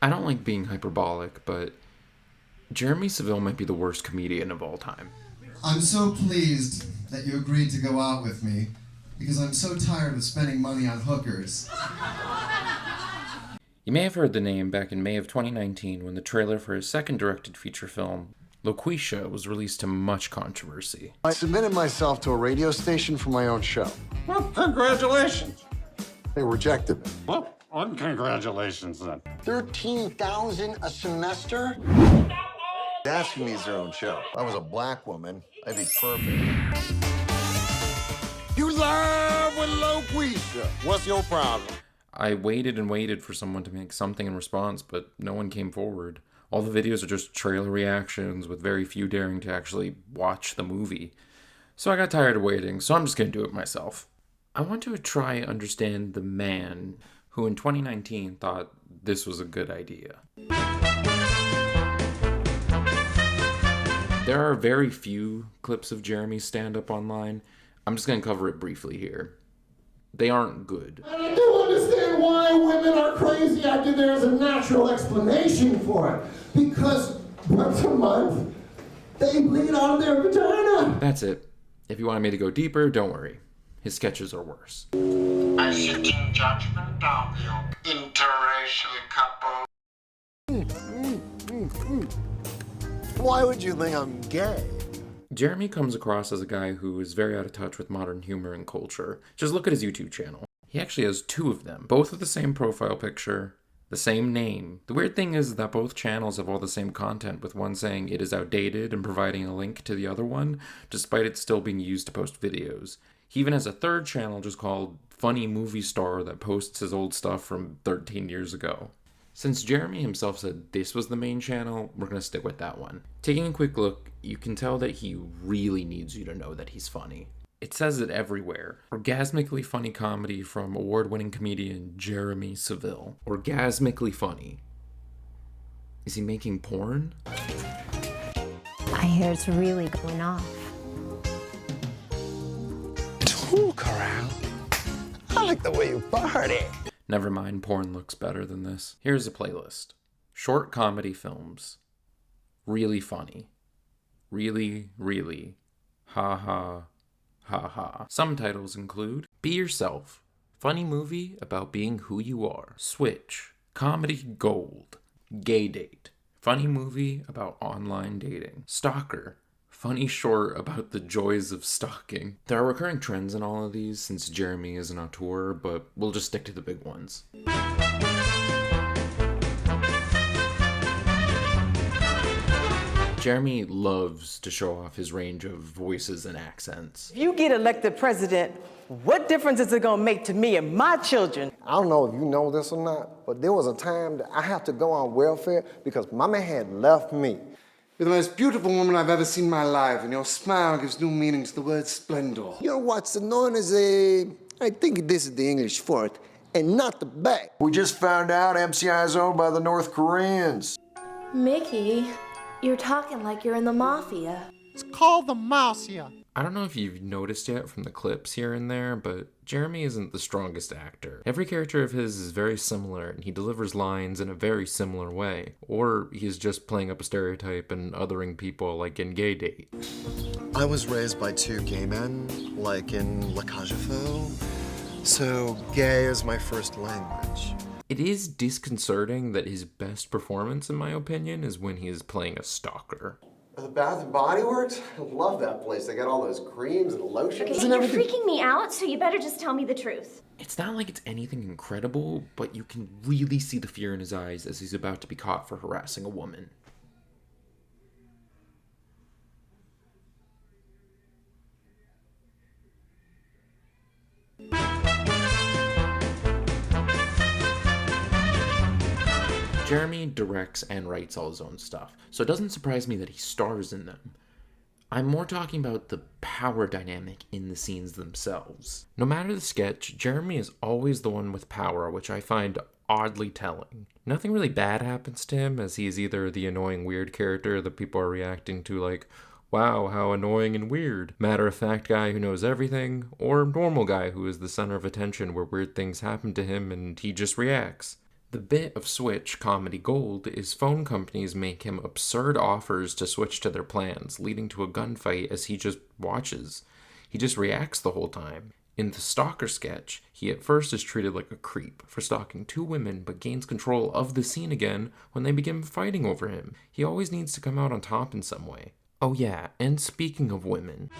I don't like being hyperbolic, but Jeremy Seville might be the worst comedian of all time. I'm so pleased that you agreed to go out with me because I'm so tired of spending money on hookers. You may have heard the name back in May of 2019 when the trailer for his second directed feature film, Loqueesha, was released to much controversy. I submitted myself to a radio station for my own show. Well, congratulations. They rejected me. Well, congratulations then. 13,000 a semester? That's who needs their own show. If I was a black woman, I'd be perfect. You live with Loqueesha. What's your problem? I waited and waited for someone to make something in response, but no one came forward. All the videos are just trailer reactions with very few daring to actually watch the movie. So I got tired of waiting, so I'm just gonna do it myself. I want to try and understand the man who in 2019 thought this was a good idea. There are very few clips of Jeremy's stand-up online. I'm just gonna cover it briefly here. They aren't good. And I do understand why women are crazy. There's a natural explanation for it. Because once a month, they bleed out of their vagina. That's it. If you want me to go deeper, don't worry. His sketches are worse. I sit in judgment of you interracial couple. Why would you think I'm gay? Jeremy comes across as a guy who is very out of touch with modern humor and culture. Just look at his YouTube channel. He actually has two of them, both with the same profile picture, the same name. The weird thing is that both channels have all the same content, with one saying it is outdated and providing a link to the other one, despite it still being used to post videos. He even has a third channel just called Funny Movie Star that posts his old stuff from 13 years ago. Since Jeremy himself said this was the main channel, we're going to stick with that one. Taking a quick look, you can tell that he really needs you to know that he's funny. It says it everywhere. Orgasmically funny comedy from award-winning comedian Jeremy Seville. Orgasmically funny. Is he making porn? I hear it's really going off. Talk around. I like the way you party. Never mind, porn looks better than this. Here's a playlist. Short comedy films. Really funny. Really, really. Ha ha. Ha ha. Some titles include Be Yourself. Funny movie about being who you are. Switch. Comedy Gold. Gay Date. Funny movie about online dating. Stalker. Funny short about the joys of stalking. There are recurring trends in all of these since Jeremy is an auteur, but we'll just stick to the big ones. Jeremy loves to show off his range of voices and accents. If you get elected president, what difference is it gonna make to me and my children? I don't know if you know this or not, but there was a time that I had to go on welfare because Mama had left me. You're the most beautiful woman I've ever seen in my life, and your smile gives new meaning to the word splendor. You know what's known as I think this is the English for it, and not the back. We just found out MCI is owned by the North Koreans. Mickey, you're talking like you're in the mafia. It's called the Mafia. I don't know if you've noticed yet from the clips here and there, but Jeremy isn't the strongest actor. Every character of his is very similar, and he delivers lines in a very similar way. Or he's just playing up a stereotype and othering people like in Gay Date. I was raised by two gay men, like in Loqueesha, so gay is my first language. It is disconcerting that his best performance, in my opinion, is when he is playing a stalker. The Bath and Body Works? I love that place. They got all those creams and lotions Okay, and you're everything. freaking me out, so you better just tell me the truth. It's not like it's anything incredible, but you can really see the fear in his eyes as he's about to be caught for harassing a woman. Jeremy directs and writes all his own stuff, so it doesn't surprise me that he stars in them. I'm more talking about the power dynamic in the scenes themselves. No matter the sketch, Jeremy is always the one with power, which I find oddly telling. Nothing really bad happens to him, as he is either the annoying weird character that people are reacting to like, wow, how annoying and weird, matter-of-fact guy who knows everything, or normal guy who is the center of attention where weird things happen to him and he just reacts. The bit of Switch comedy gold is phone companies make him absurd offers to switch to their plans, leading to a gunfight as he just watches. He just reacts the whole time. In the stalker sketch, he at first is treated like a creep for stalking 2 women, but gains control of the scene again when they begin fighting over him. He always needs to come out on top in some way. Oh yeah, and speaking of women...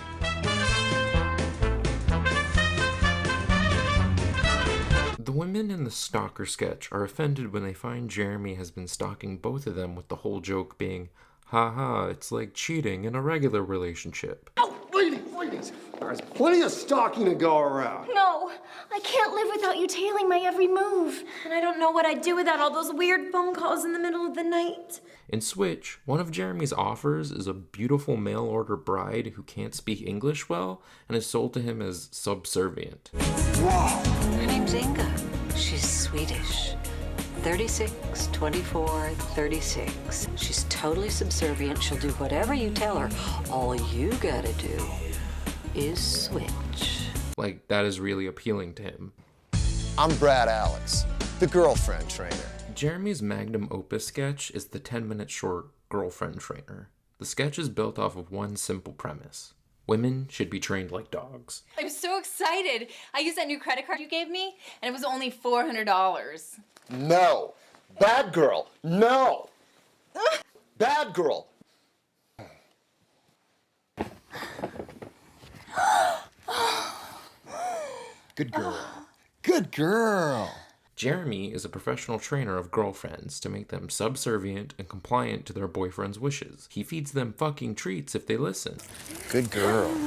The women in the stalker sketch are offended when they find Jeremy has been stalking both of them, with the whole joke being, haha, it's like cheating in a regular relationship. Oh, ladies, there's plenty of stalking to go around. No, I can't live without you tailing my every move. And I don't know what I'd do without all those weird phone calls in the middle of the night. In Switch, one of Jeremy's offers is a beautiful mail-order bride who can't speak English well and is sold to him as subservient. Whoa! Her name's Inga. She's Swedish. 36, 24, 36. She's totally subservient. She'll do whatever you tell her. All you gotta do is switch. Like, that is really appealing to him. I'm Brad Alex, the girlfriend trainer. Jeremy's magnum opus sketch is the 10-minute short Girlfriend Trainer. The sketch is built off of one simple premise. Women should be trained like dogs. I'm so excited. I used that new credit card you gave me, and it was only $400. No. Bad girl. No. Bad girl. Good girl. Good girl. Jeremy is a professional trainer of girlfriends to make them subservient and compliant to their boyfriend's wishes. He feeds them fucking treats if they listen. Good girl.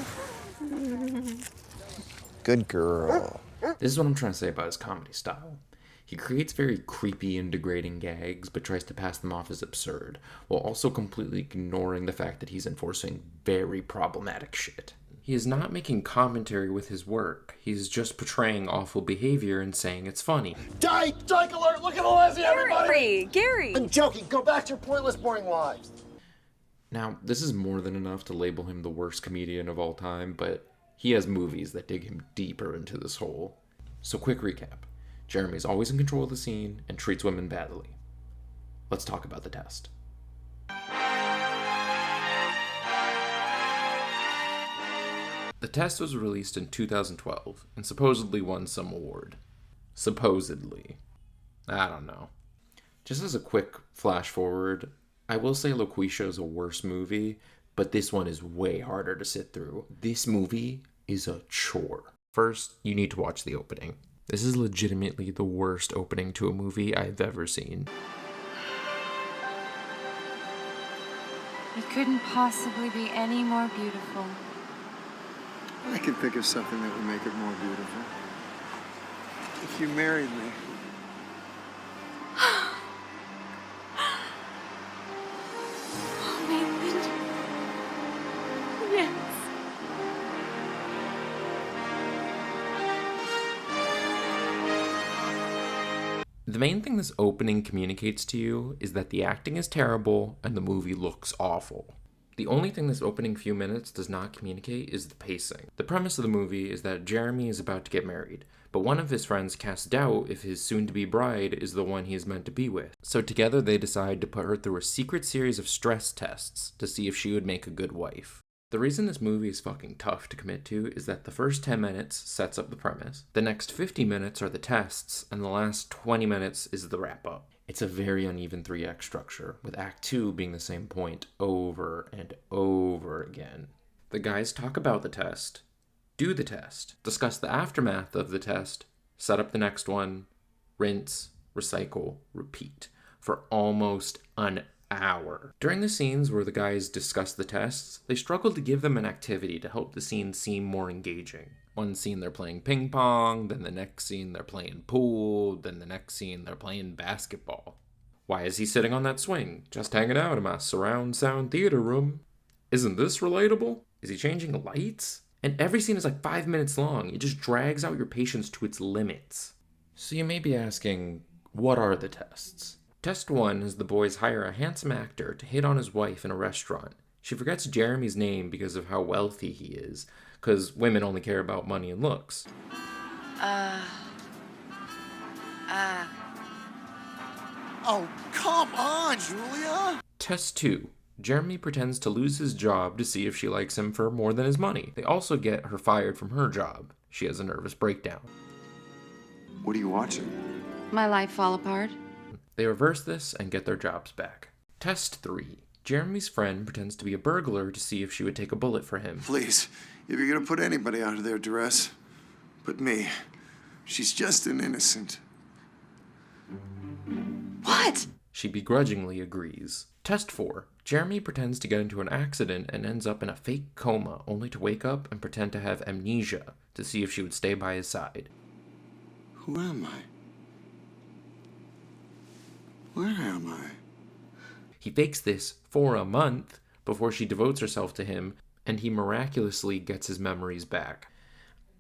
Good girl. This is what I'm trying to say about his comedy style. He creates very creepy and degrading gags, but tries to pass them off as absurd, while also completely ignoring the fact that he's enforcing very problematic shit. He is not making commentary with his work. He's just portraying awful behavior and saying it's funny. Dyke alert! Look at the Leslie, everybody! Gary! I'm joking. Go back to your pointless, boring lives. Now, this is more than enough to label him the worst comedian of all time, but he has movies that dig him deeper into this hole. So quick recap. Jeremy's always in control of the scene and treats women badly. Let's talk about the test. The test was released in 2012 and supposedly won some award. Supposedly. I don't know. Just as a quick flash forward, I will say Loqueesha is a worse movie, but this one is way harder to sit through. This movie is a chore. First, you need to watch the opening. This is legitimately the worst opening to a movie I've ever seen. It couldn't possibly be any more beautiful. I can think of something that would make it more beautiful. If you married me. Oh, Nathan. Yes. The main thing this opening communicates to you is that the acting is terrible and the movie looks awful. The only thing this opening few minutes does not communicate is the pacing. The premise of the movie is that Jeremy is about to get married, but one of his friends casts doubt if his soon-to-be bride is the one he is meant to be with. So together they decide to put her through a secret series of stress tests to see if she would make a good wife. The reason this movie is fucking tough to commit to is that the first 10 minutes sets up the premise, the next 50 minutes are the tests, and the last 20 minutes is the wrap-up. It's a very uneven 3-act structure, with Act 2 being the same point over and over again. The guys talk about the test, do the test, discuss the aftermath of the test, set up the next one, rinse, recycle, repeat, for almost an hour. During the scenes where the guys discuss the tests, they struggle to give them an activity to help the scene seem more engaging. One scene they're playing ping pong, then the next scene they're playing pool, then the next scene they're playing basketball. Why is he sitting on that swing? Just hanging out in my surround sound theater room. Isn't this relatable? Is he changing lights? And every scene is like 5 minutes long. It just drags out your patience to its limits. So you may be asking, what are the tests? Test 1 is the boys hire a handsome actor to hit on his wife in a restaurant. She forgets Jeremy's name because of how wealthy he is, because women only care about money and looks. Oh, come on, Julia! Test 2. Jeremy pretends to lose his job to see if she likes him for more than his money. They also get her fired from her job. She has a nervous breakdown. What are you watching? My life fall apart. They reverse this and get their jobs back. Test 3. Jeremy's friend pretends to be a burglar to see if she would take a bullet for him. Please, if you're gonna put anybody out of their duress, put me. She's just an innocent. What? She begrudgingly agrees. Test 4. Jeremy pretends to get into an accident and ends up in a fake coma, only to wake up and pretend to have amnesia to see if she would stay by his side. Who am I? Where am I? He fakes this for a month before she devotes herself to him, and he miraculously gets his memories back.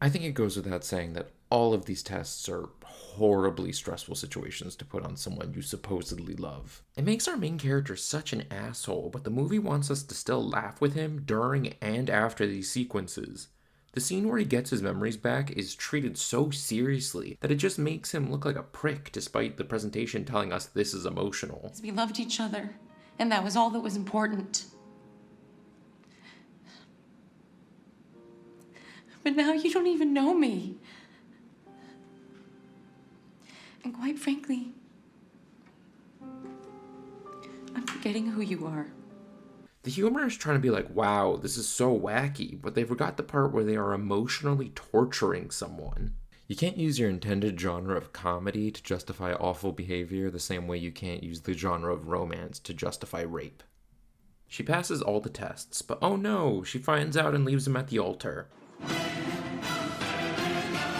I think it goes without saying that all of these tests are horribly stressful situations to put on someone you supposedly love. It makes our main character such an asshole, but the movie wants us to still laugh with him during and after these sequences. The scene where he gets his memories back is treated so seriously that it just makes him look like a prick despite the presentation telling us this is emotional. We loved each other, and that was all that was important. But now you don't even know me. And quite frankly, I'm forgetting who you are. The humor is trying to be like, wow, this is so wacky, but they forgot the part where they are emotionally torturing someone. You can't use your intended genre of comedy to justify awful behavior the same way you can't use the genre of romance to justify rape. She passes all the tests, but oh no, she finds out and leaves him at the altar.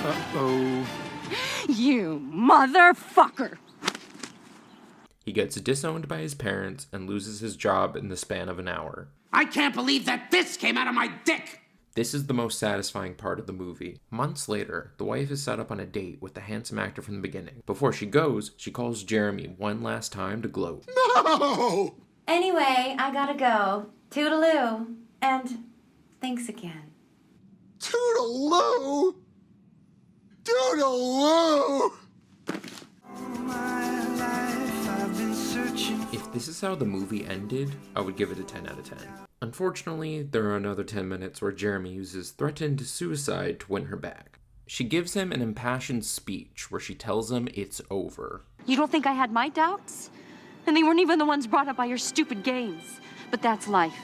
Uh-oh. You motherfucker! He gets disowned by his parents and loses his job in the span of an hour. I can't believe that this came out of my dick! This is the most satisfying part of the movie. Months later, the wife is set up on a date with the handsome actor from the beginning. Before she goes, she calls Jeremy one last time to gloat. No! Anyway, I gotta go. Toodaloo. And thanks again. Toodaloo! Toodaloo! If this is how the movie ended, I would give it a 10 out of 10. Unfortunately, there are another 10 minutes where Jeremy uses threatened suicide to win her back. She gives him an impassioned speech where she tells him it's over. You don't think I had my doubts? And they weren't even the ones brought up by your stupid games. But that's life.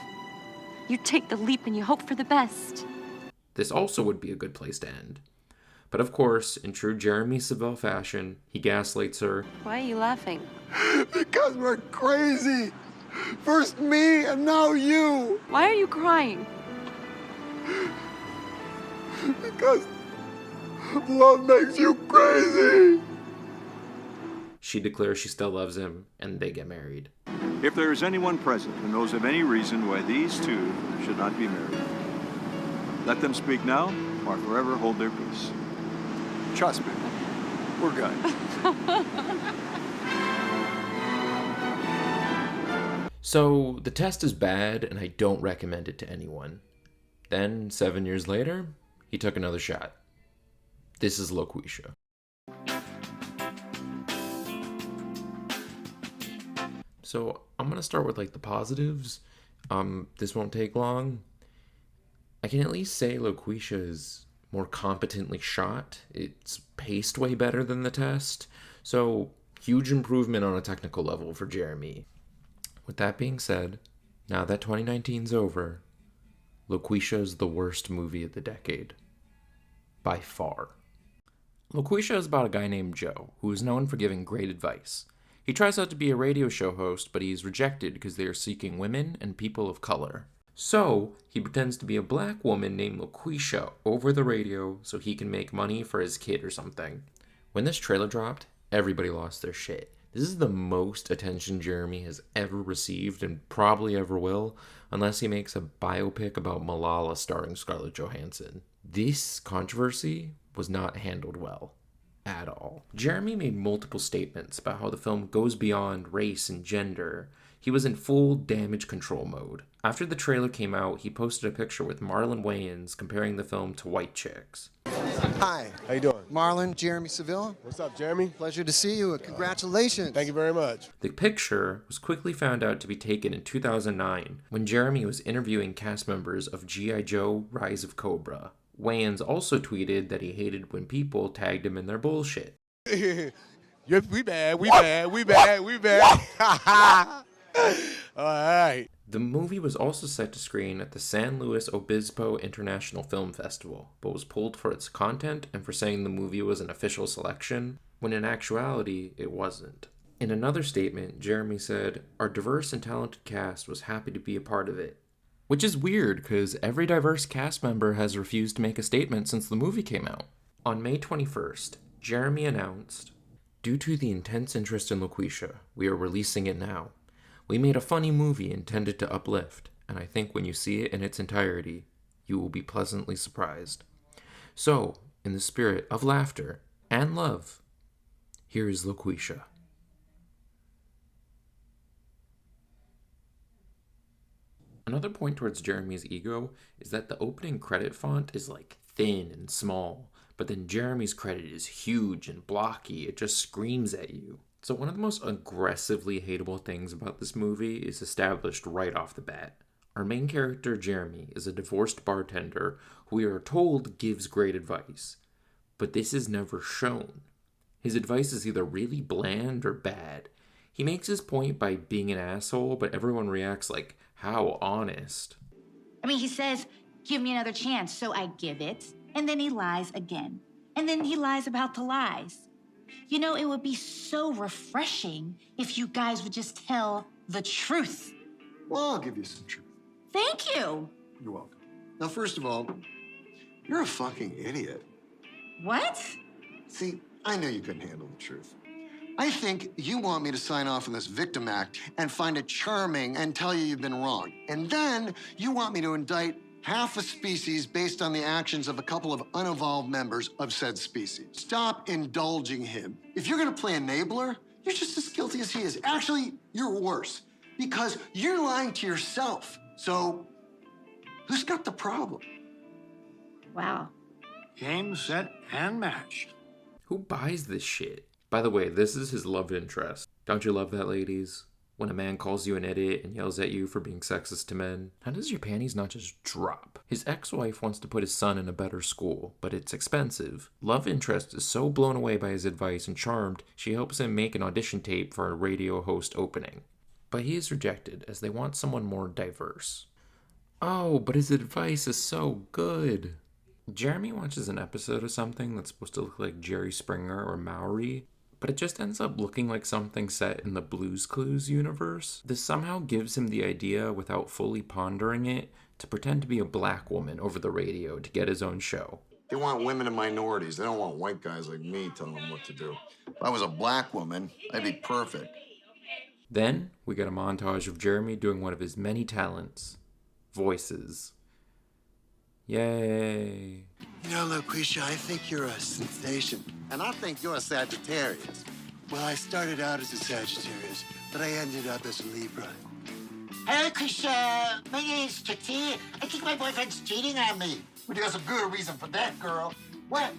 You take the leap and you hope for the best. This also would be a good place to end. But of course, in true Jeremy Savelle fashion, he gaslights her. Why are you laughing? Because we're crazy! First me, and now you! Why are you crying? Because love makes you crazy! She declares she still loves him, and they get married. If there is anyone present who knows of any reason why these two should not be married, let them speak now or forever hold their peace. Trust me, we're good. So, the test is bad, and I don't recommend it to anyone. Then, 7 years later, he took another shot. This is Loqueesha. So, I'm gonna start with, the positives. This won't take long. I can at least say Loqueesha is more competently shot. It's paced way better than the test. So, huge improvement on a technical level for Jeremy. With that being said, now that 2019's over, Loqueesha is the worst movie of the decade. By far. Loqueesha is about a guy named Joe, who is known for giving great advice. He tries out to be a radio show host, but he's rejected because they are seeking women and people of color. So, he pretends to be a black woman named Loqueesha over the radio so he can make money for his kid or something. When this trailer dropped, everybody lost their shit. This is the most attention Jeremy has ever received and probably ever will, unless he makes a biopic about Malala starring Scarlett Johansson. This controversy was not handled well. At all. Jeremy made multiple statements about how the film goes beyond race and gender. He was in full damage control mode. After the trailer came out, he posted a picture with Marlon Wayans comparing the film to White Chicks. Hi. How you doing? Marlon, Jeremy Seville. What's up, Jeremy? Pleasure to see you. Congratulations. Thank you very much. The picture was quickly found out to be taken in 2009 when Jeremy was interviewing cast members of G.I. Joe Rise of Cobra. Wayans also tweeted that he hated when people tagged him in their bullshit. We bad. All right. The movie was also set to screen at the San Luis Obispo International Film Festival, but was pulled for its content and for saying the movie was an official selection, when in actuality, it wasn't. In another statement, Jeremy said, "Our diverse and talented cast was happy to be a part of it." Which is weird, because every diverse cast member has refused to make a statement since the movie came out. On May 21st, Jeremy announced, "Due to the intense interest in Loqueesha, we are releasing it now. We made a funny movie intended to uplift, and I think when you see it in its entirety, you will be pleasantly surprised. So, in the spirit of laughter and love, here is Loqueesha." Another point towards Jeremy's ego is that the opening credit font is like thin and small, but then Jeremy's credit is huge and blocky. It just screams at you. So one of the most aggressively hateable things about this movie is established right off the bat. Our main character, Jeremy, is a divorced bartender who we are told gives great advice, but this is never shown. His advice is either really bland or bad. He makes his point by being an asshole, but everyone reacts like, how honest. I mean, he says, "Give me another chance," so I give it, and then he lies again. And then he lies about the lies. You know, it would be so refreshing if you guys would just tell the truth. Well, I'll give you some truth. Thank you. You're welcome. Now, first of all, you're a fucking idiot. What? See, I knew you couldn't handle the truth. I think you want me to sign off on this victim act and find it charming and tell you you've been wrong. And then you want me to indict half a species based on the actions of a couple of unevolved members of said species. Stop indulging him. If you're gonna play enabler, you're just as guilty as he is. Actually, you're worse, because you're lying to yourself. So, who's got the problem? Wow. Game, set, and match. Who buys this shit? By the way, this is his love interest. Don't you love that, ladies? When a man calls you an idiot and yells at you for being sexist to men, how does your panties not just drop? His ex-wife wants to put his son in a better school, but it's expensive. Love interest is so blown away by his advice and charmed, she helps him make an audition tape for a radio host opening. But he is rejected, as they want someone more diverse. Oh, but his advice is so good. Jeremy watches an episode of something that's supposed to look like Jerry Springer or Maury, but it just ends up looking like something set in the Blue's Clues universe. This somehow gives him the idea, without fully pondering it, to pretend to be a black woman over the radio to get his own show. They want women and minorities. They don't want white guys like me telling them what to do. If I was a black woman, I'd be perfect. Then, we get a montage of Jeremy doing one of his many talents. Voices. Yay. You know, Loqueesha, I think you're a sensation. And I think you're a Sagittarius. Well, I started out as a Sagittarius, but I ended up as a Libra. Hey, Loqueesha, my name's Tati. I think my boyfriend's cheating on me. Well, there's a good reason for that, girl. What?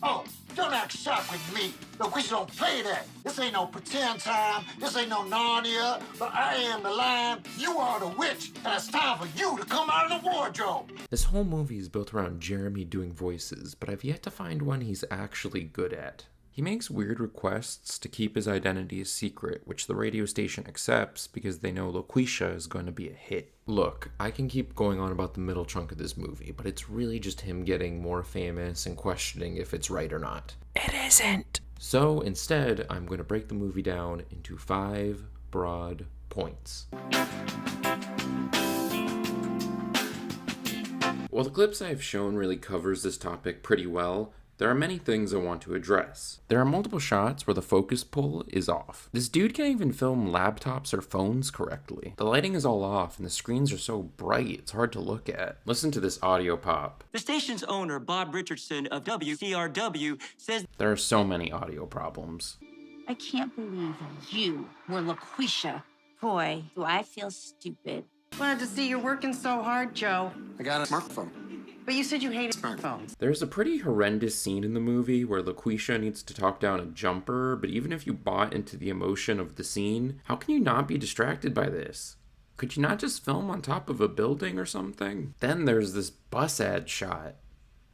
Oh, don't act shocked with me. Loqueesha don't play that. This ain't no pretend time. This ain't no Narnia. But I am the lion. You are the witch. And it's time for you to come out of the wardrobe. This whole movie is built around Jeremy doing voices, but I've yet to find one he's actually good at. He makes weird requests to keep his identity a secret, which the radio station accepts because they know Loqueesha is going to be a hit. Look, I can keep going on about the middle chunk of this movie, but it's really just him getting more famous and questioning if it's right or not. It isn't! So instead, I'm going to break the movie down into 5 broad points. While the clips I have shown really covers this topic pretty well, there are many things I want to address. There are multiple shots where the focus pull is off. This dude can't even film laptops or phones correctly. The lighting is all off and the screens are so bright it's hard to look at. Listen to this audio pop. The station's owner, Bob Richardson of WCRW, says there are so many audio problems. I can't believe you were Loqueesha. Boy, do I feel stupid. Glad to see you're working so hard, Joe. I got a smartphone. But you said you hated smartphones. There's a pretty horrendous scene in the movie where Loqueesha needs to talk down a jumper, but even if you bought into the emotion of the scene, how can you not be distracted by this? Could you not just film on top of a building or something? Then there's this bus ad shot.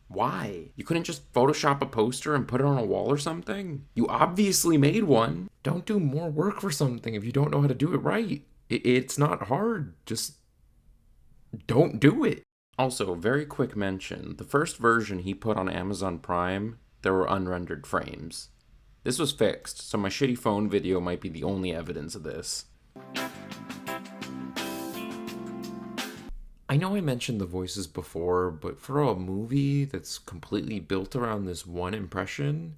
Why? You couldn't just Photoshop a poster and put it on a wall or something? You obviously made one. Don't do more work for something if you don't know how to do it right. It's not hard. Just don't do it. Also, very quick mention, the first version he put on Amazon Prime, there were unrendered frames. This was fixed, so my shitty phone video might be the only evidence of this. I know I mentioned the voices before, but for a movie that's completely built around this one impression,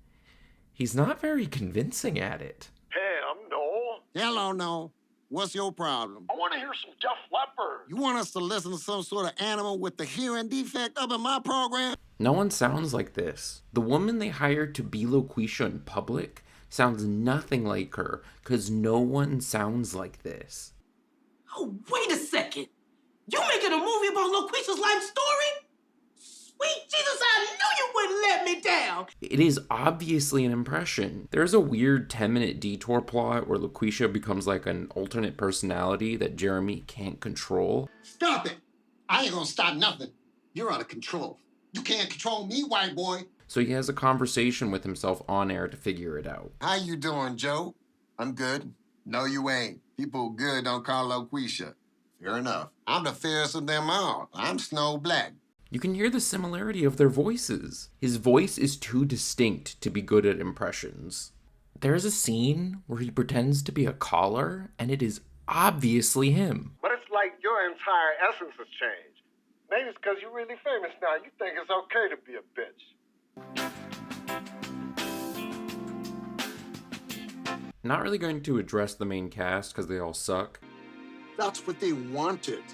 he's not very convincing at it. Hey, I'm Noel. Hello, Noel. What's your problem? I want to hear some Def Leppard. You want us to listen to some sort of animal with the hearing defect up in my program? No one sounds like this. The woman they hired to be Loqueesha in public sounds nothing like her, because no one sounds like this. Oh, wait a second. You making a movie about Loqueesha's life story? Sweet Jesus, I knew you wouldn't let me down. It is obviously an impression. There's a weird 10-minute detour plot where Loqueesha becomes like an alternate personality that Jeremy can't control. Stop it. I ain't gonna stop nothing. You're out of control. You can't control me, white boy. So he has a conversation with himself on air to figure it out. How you doing, Joe? I'm good. No, you ain't. People good don't call Loqueesha. Fair enough. I'm the fairest of them all. I'm Snow Black. You can hear the similarity of their voices. His voice is too distinct to be good at impressions. There's a scene where he pretends to be a caller, and it is obviously him. But it's like your entire essence has changed. Maybe it's because you're really famous now. You think it's okay to be a bitch. Not really going to address the main cast because they all suck. That's what they wanted.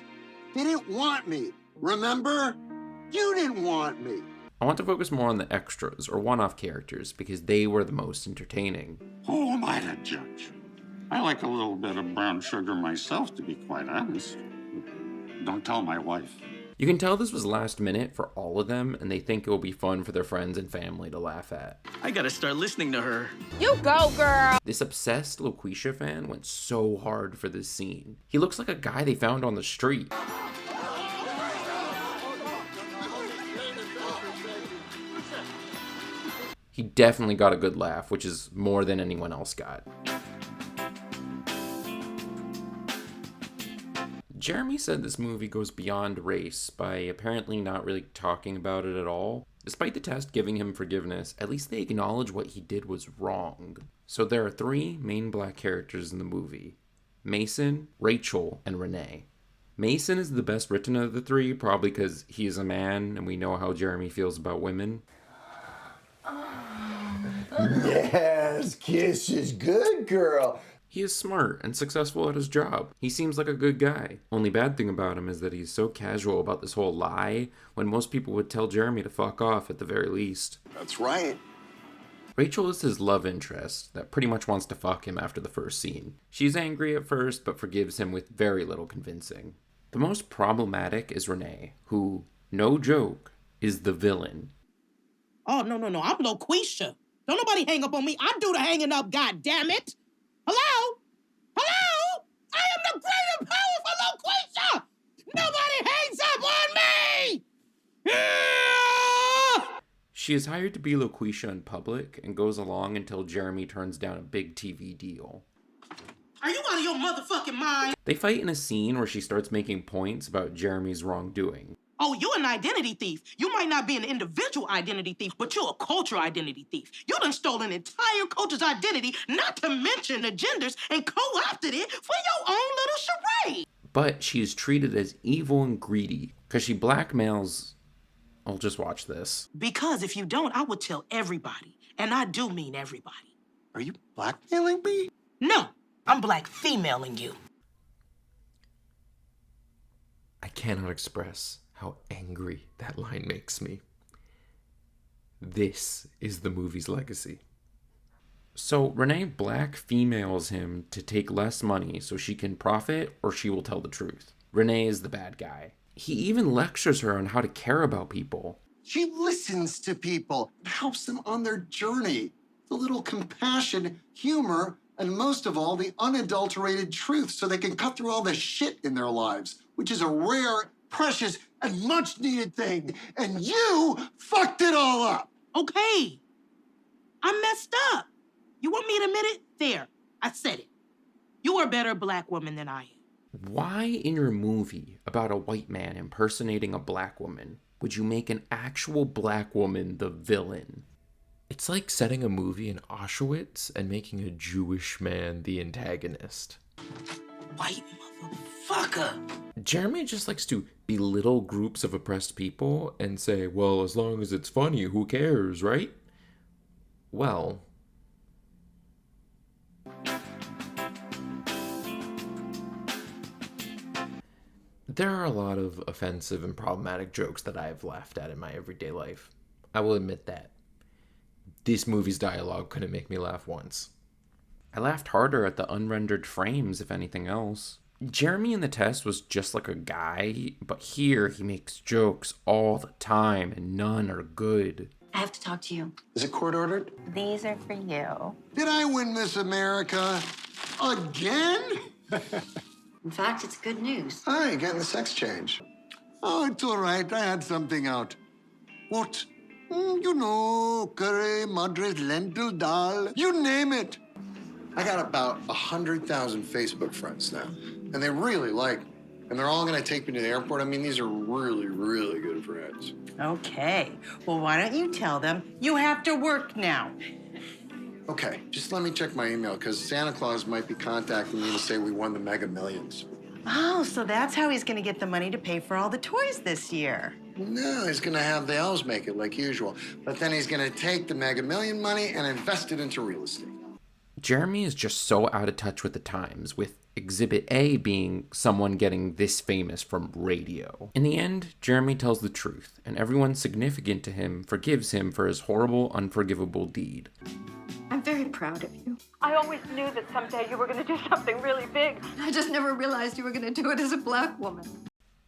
They didn't want me. Remember? You didn't want me. I want to focus more on the extras, or one-off characters, because they were the most entertaining. Who am I to judge? I like a little bit of brown sugar myself, to be quite honest. Don't tell my wife. You can tell this was last minute for all of them, and they think it will be fun for their friends and family to laugh at. I gotta start listening to her. You go, girl. This obsessed Loqueesha fan went so hard for this scene. He looks like a guy they found on the street. He definitely got a good laugh, which is more than anyone else got. Jeremy said this movie goes beyond race by apparently not really talking about it at all. Despite the test giving him forgiveness, at least they acknowledge what he did was wrong. So there are three main black characters in the movie: Mason, Rachel, and Renee. Mason is the best written of the three, probably because he is a man and we know how Jeremy feels about women. Yes, Kiss is good, girl. He is smart and successful at his job. He seems like a good guy. Only bad thing about him is that he's so casual about this whole lie, when most people would tell Jeremy to fuck off at the very least. That's right. Rachel is his love interest that pretty much wants to fuck him after the first scene. She's angry at first, but forgives him with very little convincing. The most problematic is Renee, who, no joke, is the villain. Oh, no. I'm Loqueesha. Don't nobody hang up on me. I do the hanging up, goddammit. Hello? Hello? I am the great and powerful Loqueesha! Nobody hangs up on me! Yeah! She is hired to be Loqueesha in public and goes along until Jeremy turns down a big TV deal. Are you out of your motherfucking mind? They fight in a scene where she starts making points about Jeremy's wrongdoing. Oh, you're an identity thief. You might not be an individual identity thief, but you're a cultural identity thief. You done stole an entire culture's identity, not to mention the genders, and co-opted it for your own little charade. But she is treated as evil and greedy because she blackmails... I'll just watch this. Because if you don't, I would tell everybody. And I do mean everybody. Are you blackmailing me? No, I'm black femaling you. I cannot express how angry that line makes me. This is the movie's legacy. So Renee black females him to take less money so she can profit, or she will tell the truth. Renee is the bad guy. He even lectures her on how to care about people. She listens to people, helps them on their journey. A little compassion, humor, and most of all, the unadulterated truth so they can cut through all the shit in their lives, which is a rare, precious, and much needed thing. And you fucked it all up. Okay. I messed up. You want me to admit it? There. I said it. You are a better black woman than I am. Why in your movie about a white man impersonating a black woman would you make an actual black woman the villain? It's like setting a movie in Auschwitz and making a Jewish man the antagonist. White motherfucker. Jeremy just likes to belittle groups of oppressed people and say, well, as long as it's funny, who cares, right? Well, there are a lot of offensive and problematic jokes that I have laughed at in my everyday life. I will admit that. This movie's dialogue couldn't make me laugh once. I laughed harder at the unrendered frames, if anything else. Jeremy in the test was just like a guy, but here he makes jokes all the time and none are good. I have to talk to you. Is it court ordered? These are for you. Did I win Miss America again? In fact, it's good news. Hi, getting the sex change. Oh, it's all right. I had something out. What? You know, curry, madras, lentil dal, you name it. I got about 100,000 Facebook friends now, and they really like me. And they're all gonna take me to the airport. I mean, these are really, really good friends. Okay. Well, why don't you tell them you have to work now? Okay, just let me check my email, because Santa Claus might be contacting me to say we won the Mega Millions. Oh, so that's how he's going to get the money to pay for all the toys this year. No, he's gonna have the elves make it like usual. But then he's gonna take the Mega Million money and invest it into real estate. Jeremy is just so out of touch with the times, with Exhibit A being someone getting this famous from radio. In the end, Jeremy tells the truth, and everyone significant to him forgives him for his horrible, unforgivable deed. I'm very proud of you. I always knew that someday you were going to do something really big. I just never realized you were going to do it as a black woman.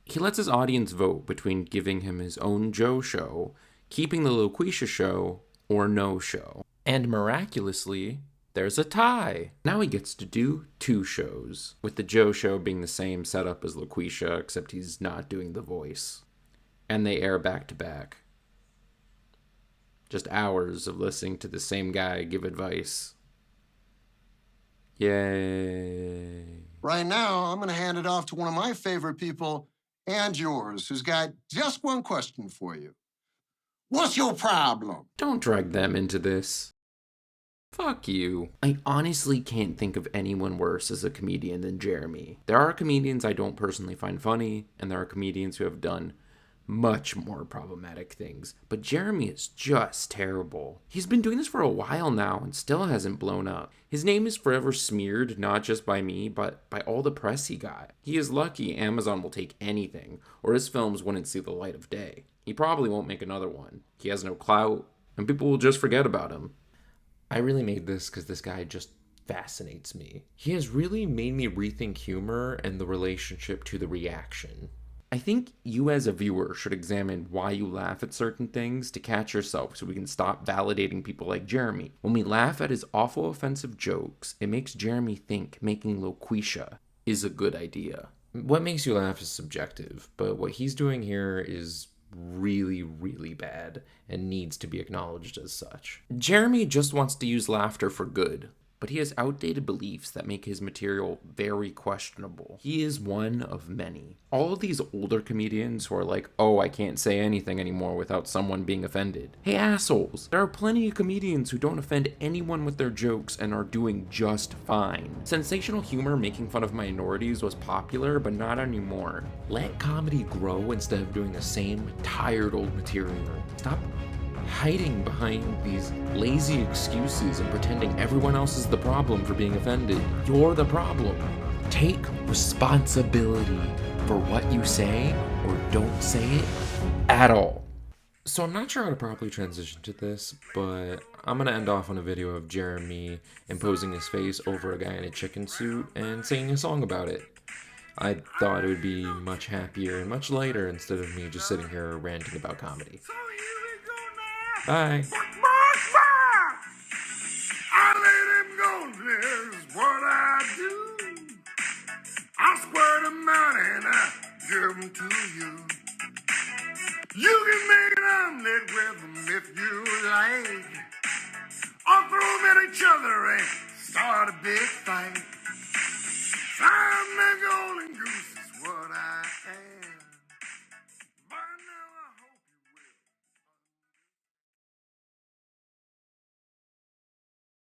He lets his audience vote between giving him his own Joe show, keeping the Loqueesha show, or no show. And miraculously, there's a tie. Now he gets to do 2 shows, with the Joe show being the same setup as Loqueesha, except he's not doing the voice. And they air back to back. Just hours of listening to the same guy give advice. Yay. Right now, I'm gonna hand it off to one of my favorite people, and yours, who's got just one question for you. What's your problem? Don't drag them into this. Fuck you. I honestly can't think of anyone worse as a comedian than Jeremy. There are comedians I don't personally find funny, and there are comedians who have done much more problematic things, but Jeremy is just terrible. He's been doing this for a while now and still hasn't blown up. His name is forever smeared, not just by me, but by all the press he got. He is lucky Amazon will take anything, or his films wouldn't see the light of day. He probably won't make another one. He has no clout, and people will just forget about him. I really made this because this guy just fascinates me. He has really made me rethink humor and the relationship to the reaction. I think you as a viewer should examine why you laugh at certain things to catch yourself so we can stop validating people like Jeremy. When we laugh at his awful offensive jokes, it makes Jeremy think making Loqueesha is a good idea. What makes you laugh is subjective, but what he's doing here is really, really bad and needs to be acknowledged as such. Jeremy just wants to use laughter for good, but he has outdated beliefs that make his material very questionable. He is one of many. All of these older comedians who are like, oh, I can't say anything anymore without someone being offended. Hey, assholes, there are plenty of comedians who don't offend anyone with their jokes and are doing just fine. Sensational humor making fun of minorities was popular, but not anymore. Let comedy grow instead of doing the same tired old material. Stop hiding behind these lazy excuses and pretending everyone else is the problem for being offended. You're the problem. Take responsibility for what you say or don't say it at all. So I'm not sure how to properly transition to this, but I'm gonna end off on a video of Jeremy imposing his face over a guy in a chicken suit and singing a song about it. I thought it would be much happier and much lighter instead of me just sitting here ranting about comedy. Bye. I let him go, this is what I do. I squirt him out and I give him to you. You can make an omelet with him if you like. Or throw them at each other and start a big fight.